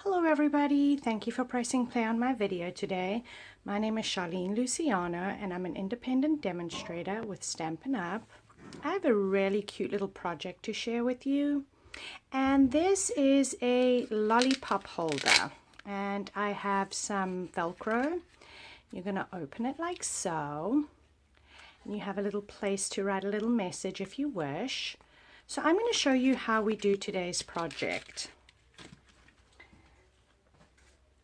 Hello everybody, thank you for pressing play on my video today. My name is Charlene Luciano and I'm an independent demonstrator with Stampin' Up. I have a really cute little project to share with you, and this is a lollipop holder, and I have some Velcro. You're going to open it like so, and you have a little place to write a little message if you wish. So I'm going to show you how we do today's project.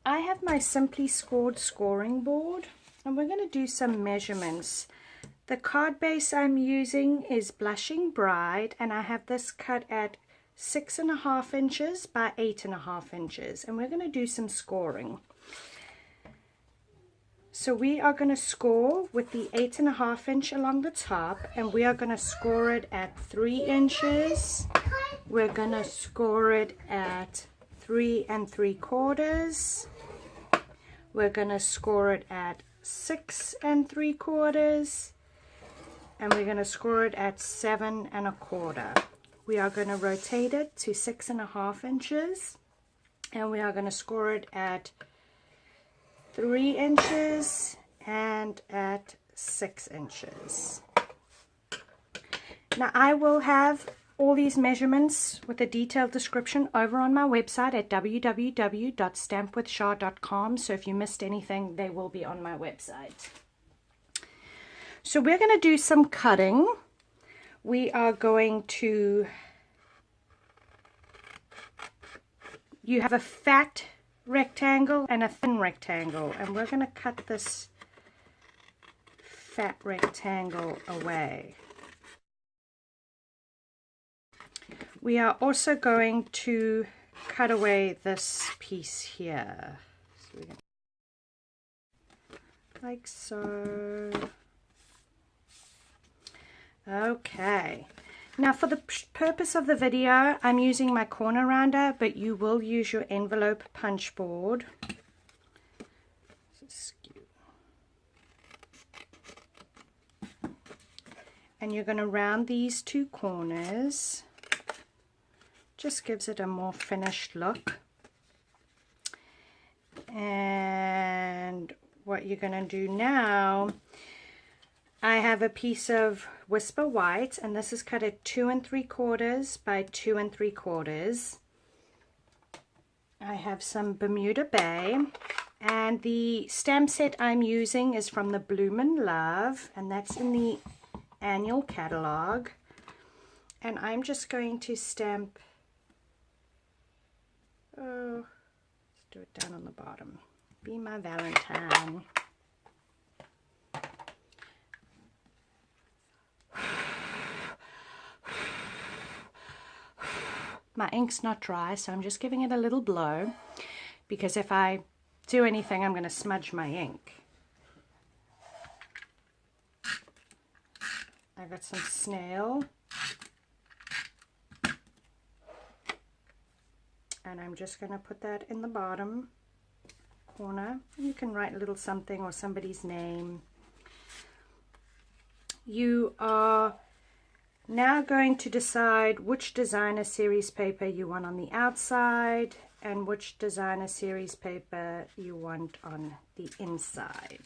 I have my Simply Scored scoring board, and we're going to do some measurements. The card base I'm using is Blushing Bride, and I have this cut at 6.5 inches by 8.5 inches, and we're going to do some scoring. So we are going to score with the 8.5 inch along the top, and we are going to score it at 3 inches. We're going to score it at 3 3/4. We're going to score it at 6 3/4, and we're going to score it at 7 1/4. We are going to rotate it to 6.5 inches, and we are going to score it at 3 inches and at 6 inches. Now I will have all these measurements with a detailed description over on my website at www.stampwithshar.com, so if you missed anything, they will be on my website. So we're going to do some cutting. We are going to, you have a fat rectangle and a thin rectangle, and we're going to cut this fat rectangle away. We are also going to cut away this piece here. So we're going to, like so. Okay. Now for the purpose of the video, I'm using my corner rounder, but you will use your envelope punch board. And you're going to round these two corners. Just gives it a more finished look. And what you're going to do now, I have a piece of Whisper White, and this is cut at 2 3/4 by 2 3/4. I have some Bermuda Bay, and the stamp set I'm using is from the Bloomin' Love, and that's in the annual catalog. And I'm just going to stamp, let's do it down on the bottom. Be my Valentine. My ink's not dry, so I'm just giving it a little blow, because if I do anything, I'm going to smudge my ink. I got some snail, and I'm just going to put that in the bottom corner. You can write a little something or somebody's name. You are now going to decide which designer series paper you want on the outside and which designer series paper you want on the inside.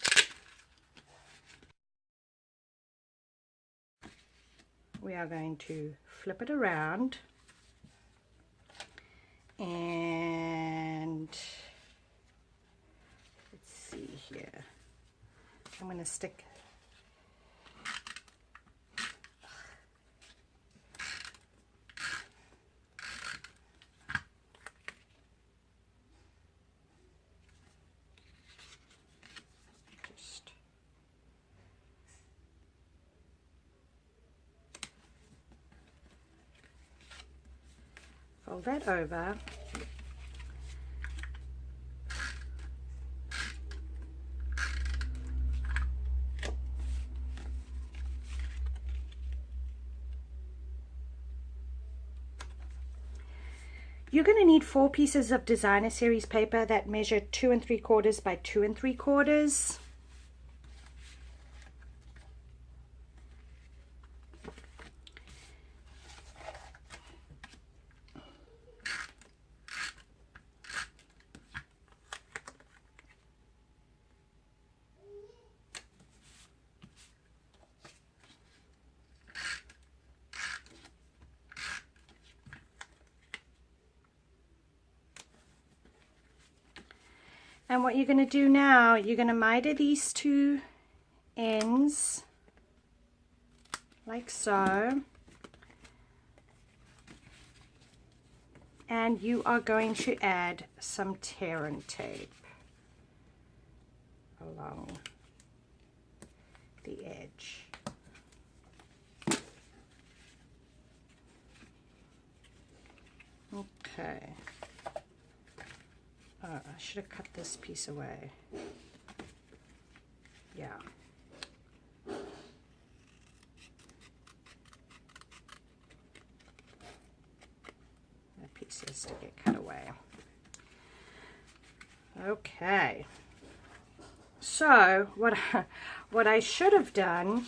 We are going to flip it around, and let's see here. I'm going to stick fold that over. You're going to need 4 pieces of designer series paper that measure 2 3/4 by 2 3/4. And what you're going to do now, you're going to miter these two ends like so. And you are going to add some tear and tape along the edge. Okay. Oh, I should have cut this piece away. Yeah. That piece has to get cut away. Okay. So what I should have done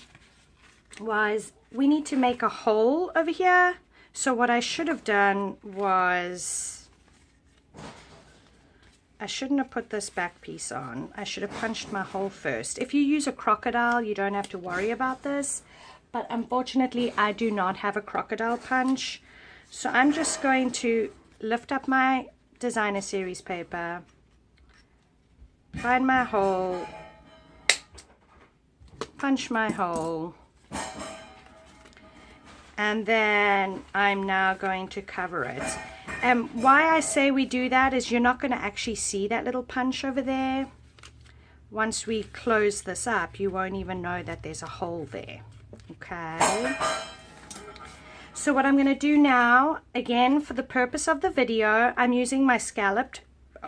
was, we need to make a hole over here. So what I should have done was, I shouldn't have put this back piece on. I should have punched my hole first. If you use a crocodile, you don't have to worry about this. But unfortunately, I do not have a crocodile punch. So I'm just going to lift up my designer series paper, find my hole, punch my hole, and then I'm now going to cover it. And why I say we do that is you're not going to actually see that little punch over there. Once we close this up, you won't even know that there's a hole there. Okay. So what I'm going to do now, again, for the purpose of the video, I'm using my scalloped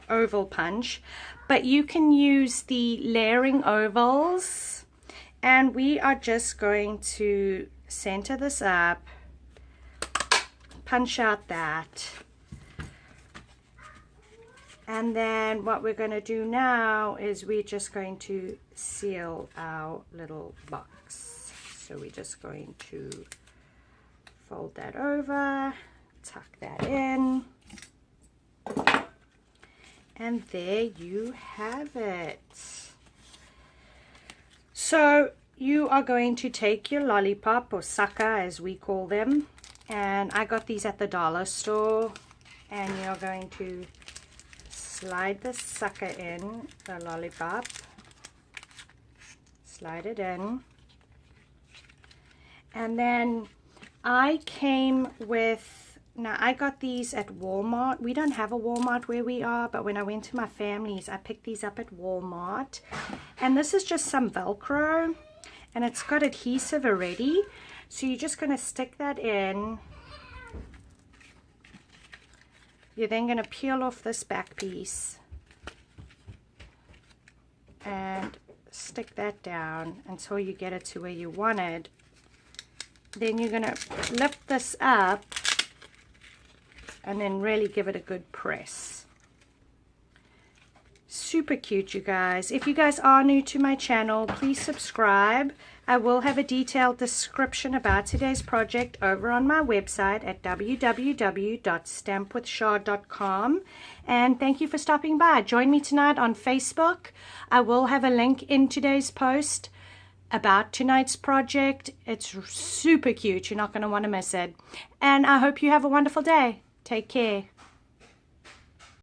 oval punch, but you can use the layering ovals, and we are just going to center this up, punch out that, and then what we're going to do now is we're just going to seal our little box. So we're just going to fold that over, tuck that in, and there you have it. So you are going to take your lollipop, or sucker as we call them, and I got these at the dollar store, and you're going to slide the sucker in, the lollipop, slide it in, and then I came with, now I got these at Walmart. We don't have a Walmart where we are, but when I went to my family's, I picked these up at Walmart. And this is just some Velcro, and it's got adhesive already. So you're just going to stick that in. You're then going to peel off this back piece and stick that down until you get it to where you want it. Then you're going to lift this up and then really give it a good press. Super cute, you guys. If you guys are new to my channel, please subscribe. I will have a detailed description about today's project over on my website at www.stampwithshar.com. And thank you for stopping by. Join me tonight on Facebook. I will have a link in today's post about tonight's project. It's super cute. You're not going to want to miss it. And I hope you have a wonderful day. Take care.